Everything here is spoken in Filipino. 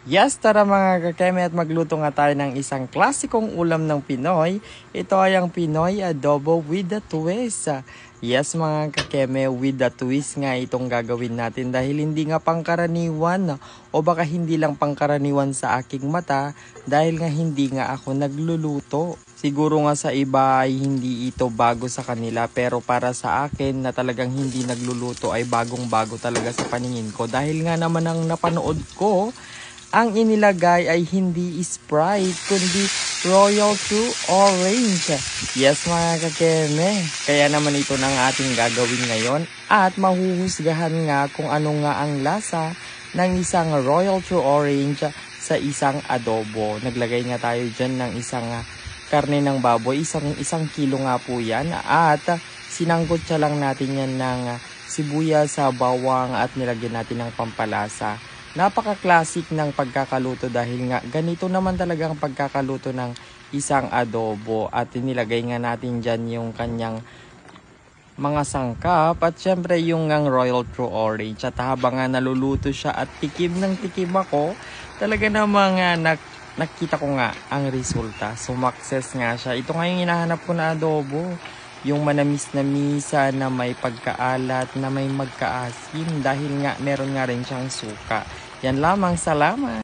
Yes, tara mga kakeme at magluto nga tayo ng isang klasikong ulam ng Pinoy. Ito ay ang Pinoy adobo with a twist. Yes mga kakeme, with a twist nga itong gagawin natin dahil hindi nga pangkaraniwan o baka hindi lang pangkaraniwan sa aking mata dahil nga hindi nga ako nagluluto. Siguro nga sa iba ay hindi ito bago sa kanila pero para sa akin na talagang hindi nagluluto ay bagong bago talaga sa paningin ko dahil nga naman ang napanood ko ang inilagay ay hindi Sprite, kundi Royal True Orange. Yes mga kakeme, kaya naman ito na ang ating gagawin ngayon at mahuhusgahan nga kung ano nga ang lasa ng isang Royal True Orange sa isang adobo. Naglagay nga tayo dyan ng isang karne ng baboy, isang kilo nga po yan at sinanggot siya lang natin yan ng sibuyas, bawang at nilagyan natin ng pampalasa. Napaka-classic ng pagkakaluto dahil nga ganito naman talaga ang pagkakaluto ng isang adobo at nilagay nga natin dyan yung kanyang mga sangkap at syempre yung ang Royal True Orange at habang nga naluluto siya at tikim ng tikim ako talaga namang nakita ko nga ang resulta. Sumakses nga siya. Ito nga yung hinahanap ko na adobo. Yung manamis na misa na may pagkaalat na may magkaasim dahil nga meron nga rin siyang suka. Yan lamang, salamat!